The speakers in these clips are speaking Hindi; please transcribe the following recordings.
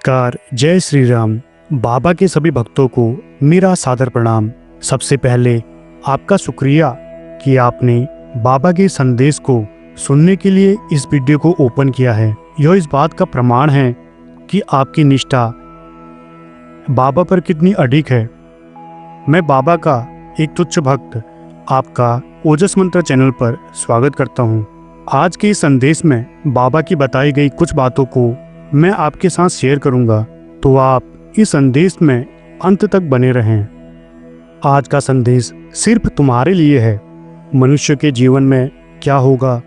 नमस्कार, जय श्री राम। बाबा के सभी भक्तों को मेरा सादर प्रणाम। सबसे पहले आपका शुक्रिया कि आपने बाबा के संदेश को सुनने के लिए इस वीडियो को ओपन किया है। यह इस बात का प्रमाण है कि आपकी निष्ठा बाबा पर कितनी अडिग है। मैं बाबा का एक तुच्छ भक्त आपका ओजस मंत्र चैनल पर स्वागत करता हूँ। आज के इस संदेश में बाबा की बताई गई कुछ बातों को मैं आपके साथ शेयर करूंगा, तो आप इस संदेश में अंत तक बने रहें। आज का संदेश सिर्फ तुम्हारे लिए है। मनुष्य के जीवन में क्या होगा,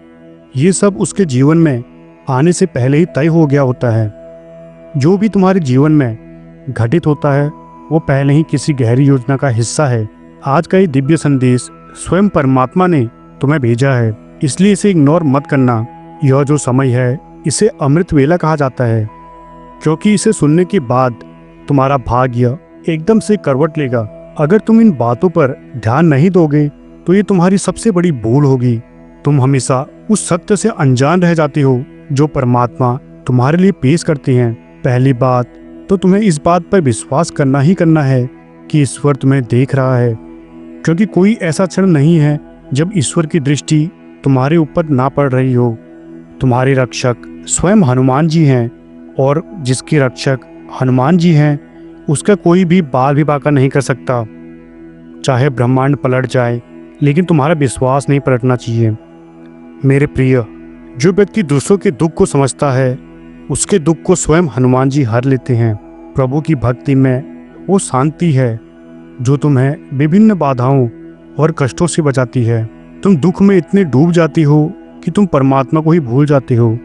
ये सब उसके जीवन में आने से पहले ही तय हो गया होता है। जो भी तुम्हारे जीवन में घटित होता है वो पहले ही किसी गहरी योजना का हिस्सा है। आज का ये दिव्य संदेश स्वयं परमात्मा ने तुम्हें भेजा है, इसलिए इसे इग्नोर मत करना। यह जो समय है इसे अमृत वेला कहा जाता है, क्योंकि इसे सुनने के बाद तुम्हारा भाग्य एकदम से करवट लेगा। अगर तुम इन बातों पर ध्यान नहीं दोगे तो ये तुम्हारी सबसे बड़ी भूल होगी। तुम हमेशा उस सत्य से अनजान रह जाते हो जो परमात्मा तुम्हारे लिए पेश करते हैं। पहली बात तो तुम्हें इस बात पर विश्वास करना ही करना है कि ईश्वर तुम्हें देख रहा है, क्योंकि कोई ऐसा क्षण नहीं है जब ईश्वर की दृष्टि तुम्हारे ऊपर ना पड़ रही हो। तुम्हारे रक्षक स्वयं हनुमान जी हैं, और जिसके रक्षक हनुमान जी हैं उसका कोई भी बाल भी बांका नहीं कर सकता। चाहे ब्रह्मांड पलट जाए, लेकिन तुम्हारा विश्वास नहीं पलटना चाहिए। मेरे प्रिय, जो व्यक्ति दूसरों के दुख को समझता है उसके दुख को स्वयं हनुमान जी हर लेते हैं। प्रभु की भक्ति में वो शांति है जो तुम्हें विभिन्न बाधाओं और कष्टों से बचाती है। तुम दुख में इतने डूब जाती हो कि तुम परमात्मा को ही भूल जाते हो।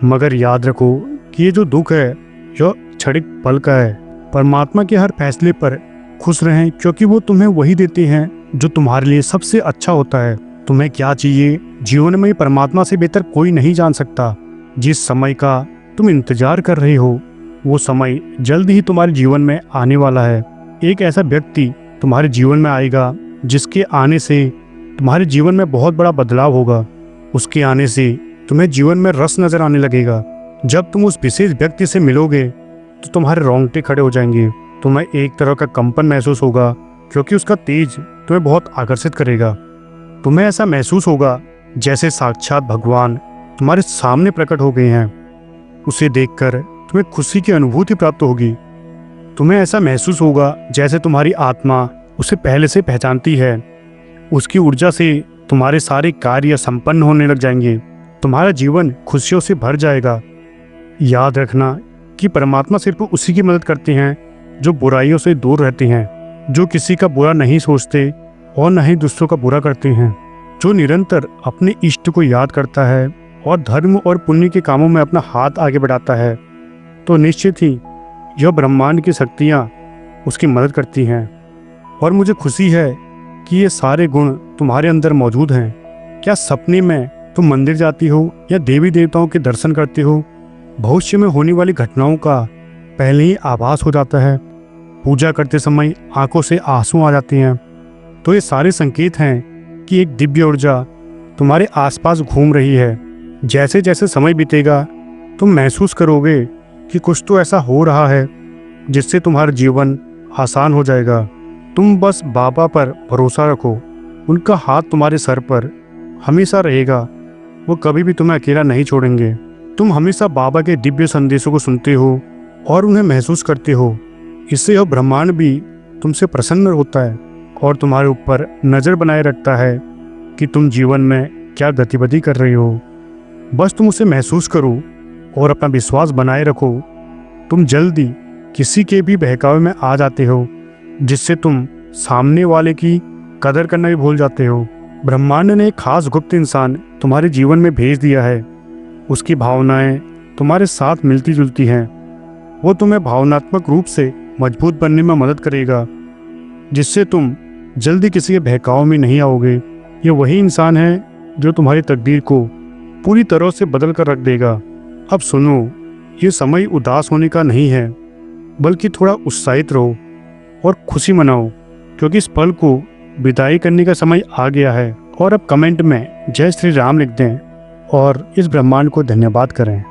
मगर याद रखो कि ये जो दुख है यह क्षणिक पल का है। परमात्मा के हर फैसले पर खुश रहें, क्योंकि वो तुम्हें वही देते हैं जो तुम्हारे लिए सबसे अच्छा होता है। तुम्हें क्या चाहिए जीवन में परमात्मा से बेहतर कोई नहीं जान सकता। जिस समय का तुम इंतजार कर रहे हो वो समय जल्द ही तुम्हारे जीवन में आने वाला है। एक ऐसा व्यक्ति तुम्हारे जीवन में आएगा जिसके आने से तुम्हारे जीवन में बहुत बड़ा बदलाव होगा। उसके आने से तुम्हें जीवन में रस नजर आने लगेगा। जब तुम उस विशेष व्यक्ति से मिलोगे तो तुम्हारे रोंगटे खड़े हो जाएंगे। तुम्हें एक तरह का कंपन महसूस होगा, क्योंकि उसका तेज तुम्हें बहुत आकर्षित करेगा। तुम्हें ऐसा महसूस होगा जैसे साक्षात भगवान तुम्हारे सामने प्रकट हो गए हैं। उसे देखकर तुम्हें खुशी की अनुभूति प्राप्त होगी। तुम्हें ऐसा महसूस होगा जैसे तुम्हारी आत्मा उसे पहले से पहचानती है। उसकी ऊर्जा से तुम्हारे सारे कार्य संपन्न होने लग जाएंगे। तुम्हारा जीवन खुशियों से भर जाएगा। याद रखना कि परमात्मा सिर्फ उसी की मदद करते हैं जो बुराइयों से दूर रहते हैं, जो किसी का बुरा नहीं सोचते और न ही दूसरों का बुरा करते हैं, जो निरंतर अपने इष्ट को याद करता है और धर्म और पुण्य के कामों में अपना हाथ आगे बढ़ाता है। तो निश्चित ही यह ब्रह्मांड की शक्तियाँ उसकी मदद करती हैं। और मुझे खुशी है कि ये सारे गुण तुम्हारे अंदर मौजूद हैं। क्या सपने में तुम मंदिर जाती हो या देवी देवताओं के दर्शन करते हो, भविष्य में होने वाली घटनाओं का पहले ही आभास हो जाता है। पूजा करते समय आंखों से आंसू आ जाते हैं। तो ये सारे संकेत हैं कि एक दिव्य ऊर्जा तुम्हारे आसपास घूम रही है। जैसे जैसे समय बीतेगा तुम महसूस करोगे कि कुछ तो ऐसा हो रहा है जिससे तुम्हारा जीवन आसान हो जाएगा। तुम बस बाबा पर भरोसा रखो। उनका हाथ तुम्हारे सर पर हमेशा रहेगा। वो कभी भी तुम्हें अकेला नहीं छोड़ेंगे। तुम हमेशा बाबा के दिव्य संदेशों को सुनते हो और उन्हें महसूस करते हो। इससे यह ब्रह्मांड भी तुमसे प्रसन्न होता है और तुम्हारे ऊपर नज़र बनाए रखता है कि तुम जीवन में क्या गतिविधि कर रही हो। बस तुम उसे महसूस करो और अपना विश्वास बनाए रखो। तुम जल्दी किसी के भी बहकावे में आ जाते हो, जिससे तुम सामने वाले की कदर करना भी भूल जाते हो। ब्रह्मांड ने एक खास गुप्त इंसान तुम्हारे जीवन में भेज दिया है। उसकी भावनाएं तुम्हारे साथ मिलती जुलती हैं। वो तुम्हें भावनात्मक रूप से मजबूत बनने में मदद करेगा, जिससे तुम जल्दी किसी के बहकाव में नहीं आओगे। ये वही इंसान है जो तुम्हारी तकदीर को पूरी तरह से बदल कर रख देगा। अब सुनो, ये समय उदास होने का नहीं है, बल्कि थोड़ा उत्साहित रहो और खुशी मनाओ, क्योंकि इस पल को विदाई करने का समय आ गया है। और अब कमेंट में जय श्री राम लिख दें और इस ब्रह्मांड को धन्यवाद करें।